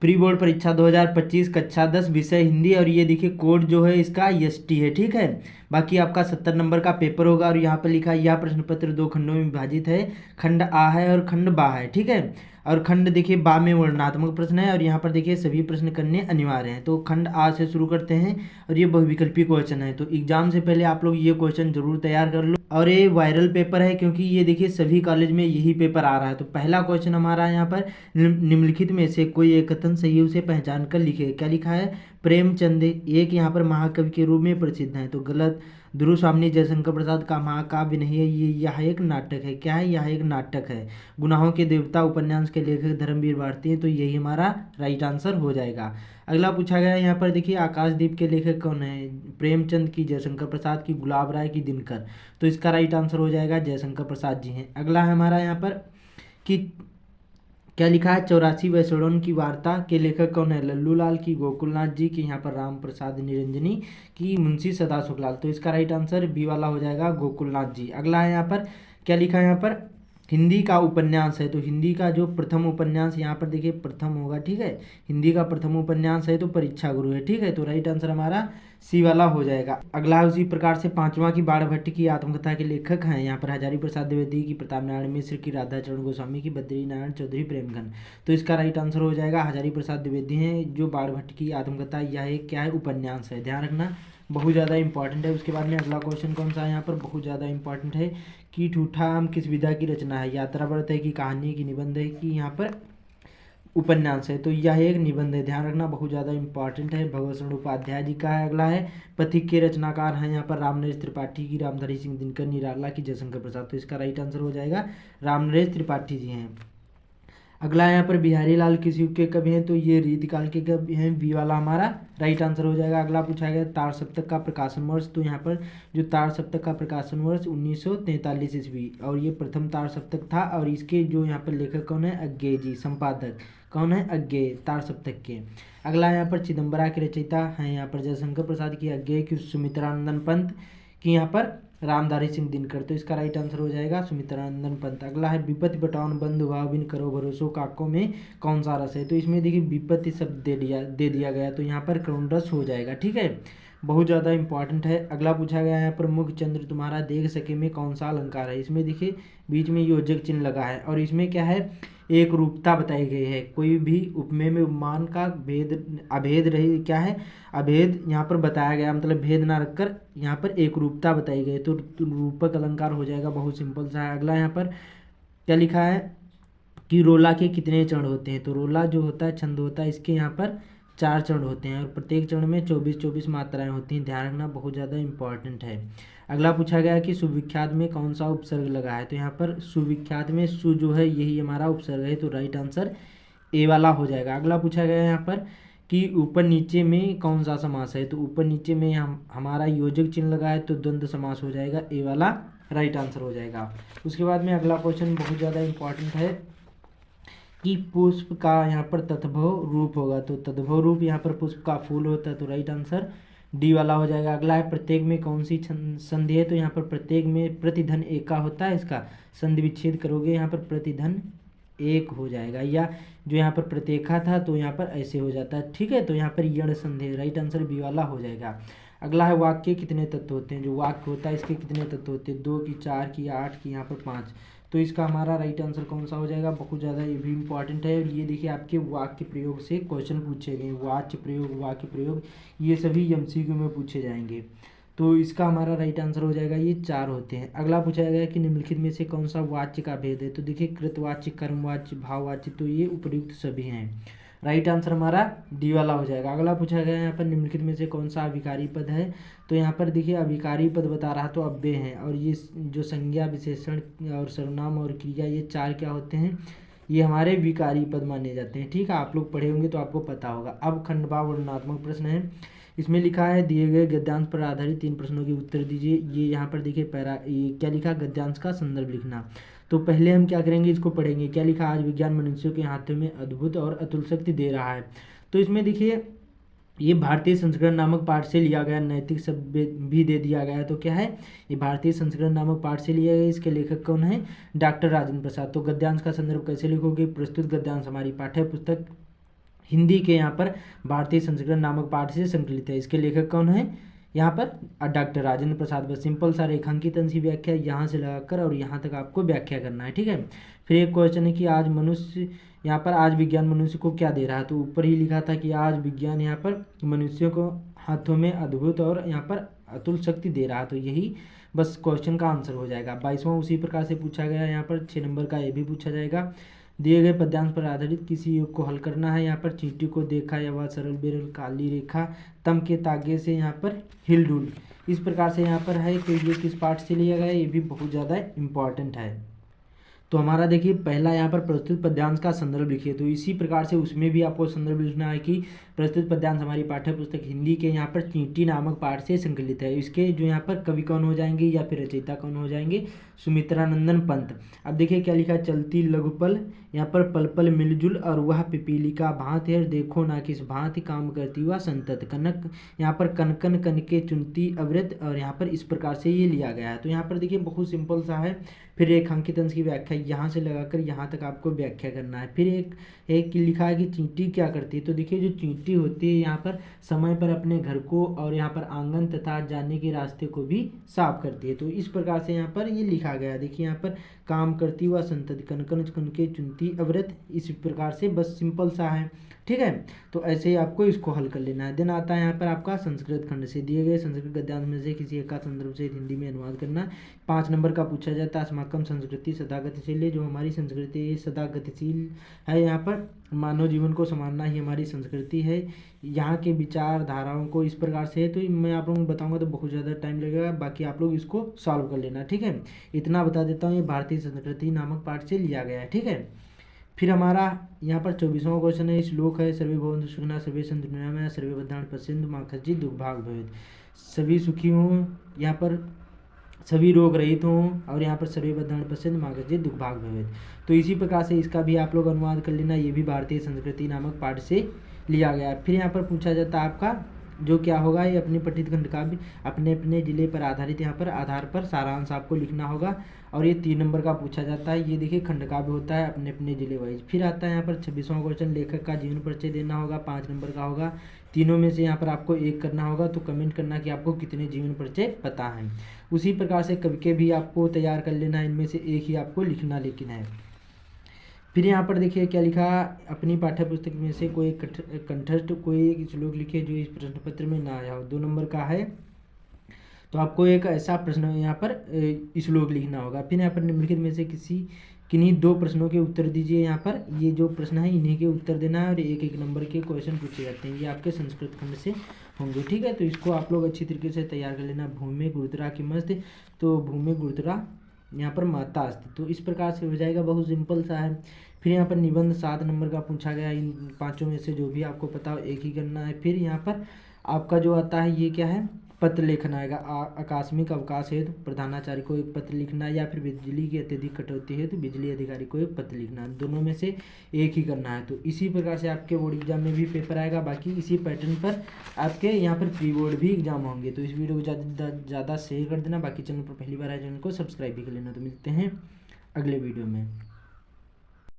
Pre board परीक्षा 2025 कक्षा 10 विषय हिंदी, और ये देखिए कोड जो है इसका एसटी है, ठीक है। बाकी आपका 70 नंबर का पेपर होगा, और यहाँ पर लिखा है यह प्रश्न पत्र 2 खंडों में विभाजित है, खंड आ है और खंड बा है, ठीक है। और खंड देखिए बा में वर्णनात्मक प्रश्न है, और यहाँ पर देखिए सभी प्रश्न करने अनिवार्य हैं। तो खंड आ से शुरू करते हैं, और ये बहुविकल्पी क्वेश्चन है, तो एग्जाम से पहले आप लोग ये क्वेश्चन जरूर तैयार कर लो। और ये वायरल पेपर है, क्योंकि ये देखिए सभी कॉलेज में यही पेपर आ रहा है। तो पहला क्वेश्चन हमारा यहाँ पर निम्नलिखित में से कोई एक कथन सही उसे पहचान कर लिखे। क्या लिखा है? प्रेमचंद एक यहाँ पर महाकवि के रूप में प्रसिद्ध है, तो गलत। ध्रुव स्वामी जयशंकर प्रसाद का महाकाव्य नहीं है, ये यह एक नाटक है। क्या है? यह एक नाटक है। गुनाहों के देवता उपन्यास के लेखक धर्मवीर भारती हैं, तो यही हमारा राइट आंसर हो जाएगा। अगला पूछा गया यहाँ पर देखिए आकाशदीप के लेखक कौन है? प्रेमचंद की, जयशंकर प्रसाद की, गुलाब राय की, दिनकर। तो इसका राइट आंसर हो जाएगा जयशंकर प्रसाद जी हैं। अगला है हमारा यहाँ पर कि क्या लिखा है? 84 वैष्णों की वार्ता के लेखक कौन है? लल्लू लाल की, गोकुलनाथ जी की, यहाँ पर राम प्रसाद निरंजनी की, मुंशी सदा सुखलाल। तो इसका राइट आंसर बी वाला हो जाएगा, गोकुलनाथ जी। अगला है यहाँ पर क्या लिखा है? यहाँ पर हिंदी का उपन्यास है, तो हिंदी का जो प्रथम उपन्यास यहाँ पर देखिए प्रथम होगा, ठीक है। हिंदी का प्रथम उपन्यास है तो परीक्षा गुरु है, ठीक है। तो राइट आंसर हमारा सी वाला हो जाएगा। अगला है उसी प्रकार से पांचवा की बाण भट्ट की आत्मकथा के लेखक हैं यहाँ पर हजारी प्रसाद द्विवेदी की, प्रताप नारायण मिश्र की, राधा चरण गोस्वामी की, बद्री नारायण चौधरी प्रेमघन। तो इसका राइट आंसर हो जाएगा हजारी प्रसाद द्विवेदी हैं। जो बाण भट्ट की आत्मकथा यह एक क्या है? उपन्यास है, ध्यान रखना, बहुत ज़्यादा इंपॉर्टेंट है। उसके बाद में अगला क्वेश्चन कौन सा है यहाँ पर? बहुत ज़्यादा इंपॉर्टेंट है कि ठूठा आम किस विधा की रचना है? यात्रा व्रत है कि कहानी की, निबंध है कि यहाँ पर उपन्यास है? तो यह एक निबंध है, ध्यान रखना, बहुत ज़्यादा इंपॉर्टेंट है। भगवत शरण उपाध्याय जी का है। अगला है पथिक के रचनाकार हैं यहाँ पर रामनरेश त्रिपाठी की, रामधारी सिंह दिनकर, निराला की, जयशंकर प्रसाद। तो इसका राइट आंसर हो जाएगा रामनरेश त्रिपाठी जी हैं। अगला यहाँ पर बिहारी लाल किस युग के कवि हैं? तो ये रीतिकाल के कवि हैं, बी वाला हमारा राइट आंसर हो जाएगा। अगला पूछा गया तार सप्तक का प्रकाशन वर्ष, तो यहाँ पर जो तार सप्तक का प्रकाशन वर्ष 1943 ईस्वी, और ये प्रथम तार सप्तक था। और इसके जो यहाँ पर लेखक कौन है? अज्ञेय जी, संपादक कौन है? अज्ञेय, तार सप्तक के। अगला यहाँ पर चिदम्बरा के रचयिता हैं यहाँ पर जयशंकर प्रसाद की, अज्ञेय की, सुमित्रानंदन पंत की, यहाँ पर रामधारी सिंह दिनकर। तो इसका राइट आंसर हो जाएगा सुमित्रानंदन पंत। अगला है विपत्ति बटौन बंधु भाव बिन करो भरोसो काको में कौन सा रस है? तो इसमें देखिए विपत्ति शब्द दे दिया गया, तो यहाँ पर करुण रस हो जाएगा, ठीक है। बहुत ज़्यादा इंपॉर्टेंट है। अगला पूछा गया यहाँ पर मुख चंद्र तुम्हारा देख सके में कौन सा अलंकार है? इसमें देखिए बीच में योजक चिन्ह लगा है, और इसमें क्या है? एक रूपता बताई गई है। कोई भी उपमेय में उपमान का भेद अभेद रही, क्या है? अभेद यहाँ पर बताया गया, मतलब भेद ना रखकर यहाँ पर एक रूपता बताई गई, तो रूपक अलंकार हो जाएगा, बहुत सिंपल सा है। अगला यहाँ पर क्या लिखा है कि रोला के कितने चरण होते हैं? तो रोला जो होता है छंद होता है, इसके यहाँ पर 4 चरण होते हैं, और प्रत्येक चरण में 24-24 मात्राएं होती हैं, ध्यान रखना, बहुत ज़्यादा इंपॉर्टेंट है। अगला पूछा गया कि सुविख्यात में कौन सा उपसर्ग लगा है? तो यहाँ पर सुविख्यात में सु जो है यही हमारा उपसर्ग है, तो राइट आंसर ए वाला हो जाएगा। अगला पूछा गया यहाँ पर कि ऊपर नीचे में कौन सा समास है? तो ऊपर नीचे में हमारा योजक चिन्ह लगा है, तो द्वंद्व समास हो जाएगा, ए वाला राइट आंसर हो जाएगा। उसके बाद में अगला क्वेश्चन बहुत ज़्यादा इंपॉर्टेंट है कि पुष्प का यहाँ पर तद्भव रूप होगा, तो तद्भव रूप यहाँ पर पुष्प का फूल होता है, तो राइट आंसर डी वाला हो जाएगा। अगला है प्रत्येक में कौन सी संधि है? तो यहाँ पर प्रत्येक में प्रतिधन एक का होता है, इसका संधि विच्छेद करोगे यहाँ पर प्रतिधन एक हो जाएगा, या जो यहाँ पर प्रत्येका था तो यहाँ पर ऐसे हो जाता है, ठीक है। तो यहाँ पर यण संधि, राइट आंसर बी वाला हो जाएगा। अगला है वाक्य के कितने तत्व होते हैं? जो वाक्य होता है इसके कितने तत्व होते हैं? 2 की, 4 की, 8 की, यहाँ पर 5। तो इसका हमारा राइट आंसर कौन सा हो जाएगा? बहुत ज़्यादा ये भी इंपॉर्टेंट है। ये देखिए आपके वाक्य प्रयोग से क्वेश्चन पूछे गए, वाच्य प्रयोग, वाक्य प्रयोग, ये सभी एमसीक्यू में पूछे जाएंगे। तो इसका हमारा राइट आंसर हो जाएगा, ये 4 होते हैं। अगला पूछा गया कि निम्नलिखित में से कौन सा वाच्य का भेद है? तो देखिए कृतवाच्य, कर्मवाच्य, भाववाच्य, तो ये उपयुक्त सभी हैं, राइट आंसर हमारा डी वाला हो जाएगा। अगला पूछा गया यहाँ पर निम्नलिखित में से कौन सा अभिकारी पद है? तो यहाँ पर देखिए अभिकारी पद बता रहा तो अव्यय हैं, और ये जो संज्ञा, विशेषण और सर्वनाम और क्रिया, ये 4 क्या होते हैं? ये हमारे विकारी पद माने जाते हैं, ठीक है। आप लोग पढ़े होंगे तो आपको पता होगा। अब खंडभाव वर्णनात्मक प्रश्न है, इसमें लिखा है दिए गए गद्यांश पर आधारित 3 प्रश्नों के उत्तर दीजिए। ये यहाँ पर देखिए ये क्या लिखा? गद्यांश का संदर्भ लिखना। तो पहले हम क्या करेंगे, इसको पढ़ेंगे। क्या लिखा? आज विज्ञान मनुष्यों के हाथों में अद्भुत और अतुल शक्ति दे रहा है। तो इसमें देखिए ये भारतीय संस्करण नामक पाठ से लिया गया, नैतिक शब्द भी दे दिया गया है। तो क्या है? ये भारतीय संस्करण नामक पाठ से लिया गया। इसके लेखक कौन है? डॉक्टर राजेंद्र प्रसाद। तो गद्यांश का संदर्भ कैसे लिखोगे? प्रस्तुत गद्यांश हमारी पाठ्य पुस्तक हिंदी के यहाँ पर भारतीय संस्कृत नामक पाठ से संकलित है। इसके लेखक कौन है? यहाँ पर डॉक्टर राजेंद्र प्रसाद। बस सिंपल सा रेखांकित सी व्याख्या यहाँ से लगाकर और यहाँ तक आपको व्याख्या करना है, ठीक है। फिर एक क्वेश्चन है कि आज मनुष्य, यहाँ पर आज विज्ञान मनुष्य को क्या दे रहा है, तो ऊपर ही लिखा था कि आज विज्ञान यहाँ पर मनुष्यों को हाथों में अद्भुत और यहाँ पर अतुल शक्ति दे रहा है, तो यही बस क्वेश्चन का आंसर हो जाएगा। 22वां उसी प्रकार से पूछा गया, यहाँ पर 6 नंबर का ये भी पूछा जाएगा। दिए गए पद्यांश पर आधारित किसी योग को हल करना है। यहाँ पर चींटी को देखा या वह सरल बेरल काली रेखा तम के तागे से यहाँ पर हिलडुल, इस प्रकार से यहाँ पर है कि ये किस पाठ से लिया गया है, ये भी बहुत ज़्यादा इम्पॉर्टेंट है। तो हमारा देखिए पहला यहाँ पर प्रस्तुत पद्यांश का संदर्भ लिखिए, तो इसी प्रकार से उसमें भी आपको संदर्भ लिखना है कि प्रस्तुत पद्यांश हमारी पाठ्य पुस्तक हिंदी के यहाँ पर चींटी नामक पाठ से संकलित है। इसके जो यहाँ पर कवि कौन हो जाएंगे या फिर रचयिता कौन हो जाएंगे? सुमित्रानंदन पंत। अब देखिए क्या लिखा, चलती लघुपल यहाँ पर पल पल मिलजुल और वह पिपीली का भांति है, देखो ना किस भांति काम करती हुआ संतत कनक, यहाँ पर कनकन कनके चुनती अवृत, और यहाँ पर इस प्रकार से ये लिया गया है। तो यहाँ पर देखिए बहुत सिंपल सा है। फिर रेखांकित अंश की व्याख्या यहाँ से लगाकर यहाँ तक आपको व्याख्या करना है। फिर एक लिखा है कि चींटी क्या करती है, तो देखिए जो चींटी होती है यहाँ पर समय पर अपने घर को और यहाँ पर आंगन तथा जाने के रास्ते को भी साफ करती है। तो इस प्रकार से यहाँ पर ये लिखा गया, देखिए यहाँ पर काम करती हुआ संतति कनकन कनके चुनती अवृत, इस प्रकार से बस सिंपल सा है, ठीक है। तो ऐसे ही आपको इसको हल कर लेना है। देन आता है यहाँ पर आपका संस्कृत खंड से दिए गए संस्कृत गद्यांश में से किसी एक का संदर्भ से हिंदी में अनुवाद करना। 5 नंबर का पूछा जाता है। अस्माकम संस्कृति सदा गतिशील है, जो हमारी संस्कृति सदा गतिशील है, यहाँ पर मानव जीवन को संभालना ही हमारी संस्कृति है। यहाँ के विचारधाराओं को इस प्रकार से है, तो मैं आप लोगों को बताऊंगा तो बहुत ज़्यादा टाइम लगेगा, बाकी आप लोग इसको सॉल्व कर लेना, ठीक है। इतना बता देता हूँ, ये भारतीय संस्कृति नामक पाठ से लिया गया है, ठीक है। फिर हमारा यहाँ पर 24वां क्वेश्चन है, श्लोक है सर्वे भवन्तु सुखिनः सर्वे सन्तु निरामयाः सर्वे भद्राणि पश्यन्तु मा कश्चित् दुःखभाग् भवेत्। सभी सुखी हों, यहाँ पर सभी रोग रहित हों, और यहाँ पर सर्वे भद्राणि पश्यन्तु मा कश्चित् दुःखभाग् भवेत्। तो इसी प्रकार से इसका भी आप लोग अनुवाद कर लेना, ये भी भारतीय संस्कृति नामक पाठ से लिया गया है। फिर यहाँ पर पूछा जाता है आपका जो क्या होगा, ये अपनी पठित खंड का भी अपने अपने जिले पर आधारित यहाँ पर आधार पर सारांश आपको लिखना होगा, और ये 3 नंबर का पूछा जाता है। ये देखिए खंड का भी होता है अपने अपने जिले वाइज। फिर आता है यहाँ पर 26वां क्वेश्चन, लेखक का जीवन परिचय देना होगा, 5 नंबर का होगा। तीनों में से यहाँ पर आपको एक करना होगा, तो कमेंट करना कि आपको कितने जीवन परिचय पता है। उसी प्रकार से कवि के भी आपको तैयार कर लेना है, इनमें से एक ही आपको लिखना लेकिन है। फिर यहाँ पर देखिए क्या लिखा, अपनी पाठ्य पुस्तक में से कोई कंठस्थ कोई एक श्लोक लिखिए जो इस प्रश्न पत्र में ना आया हो। 2 नंबर का है, तो आपको एक ऐसा प्रश्न यहाँ पर श्लोक लिखना होगा। फिर यहाँ पर निम्नलिखित में से किन्हीं 2 प्रश्नों के उत्तर दीजिए। यहाँ पर ये जो प्रश्न है इन्हीं के उत्तर देना है, और 1-1 नंबर के क्वेश्चन पूछे जाते हैं, ये आपके संस्कृत खंड से होंगे, ठीक है। तो इसको आप लोग अच्छी तरीके से तैयार कर लेना। भूमि गुरुतरा की मस्त, तो भूमि गुरुतरा यहाँ पर माता अस्ति, तो इस प्रकार से हो जाएगा, बहुत सिंपल सा है। फिर यहाँ पर निबंध 7 नंबर का पूछा गया, इन 5 में से जो भी आपको पता हो एक ही करना है। फिर यहाँ पर आपका जो आता है ये क्या है, पत्र लेखन आएगा। आकस्मिक अवकाश हेतु प्रधानाचार्य को एक पत्र लिखना है, या फिर बिजली की अत्यधिक कटौती है तो बिजली अधिकारी को एक पत्र लिखना है, दोनों में से एक ही करना है। तो इसी प्रकार से आपके बोर्ड एग्जाम में भी पेपर आएगा, बाकी इसी पैटर्न पर आपके यहाँ पर प्री बोर्ड भी एग्जाम होंगे। तो इस वीडियो को ज़्यादा शेयर कर देना, बाकी चैनल पर पहली बार आए चैनल को सब्सक्राइब भी कर लेना। तो मिलते हैं अगले वीडियो में।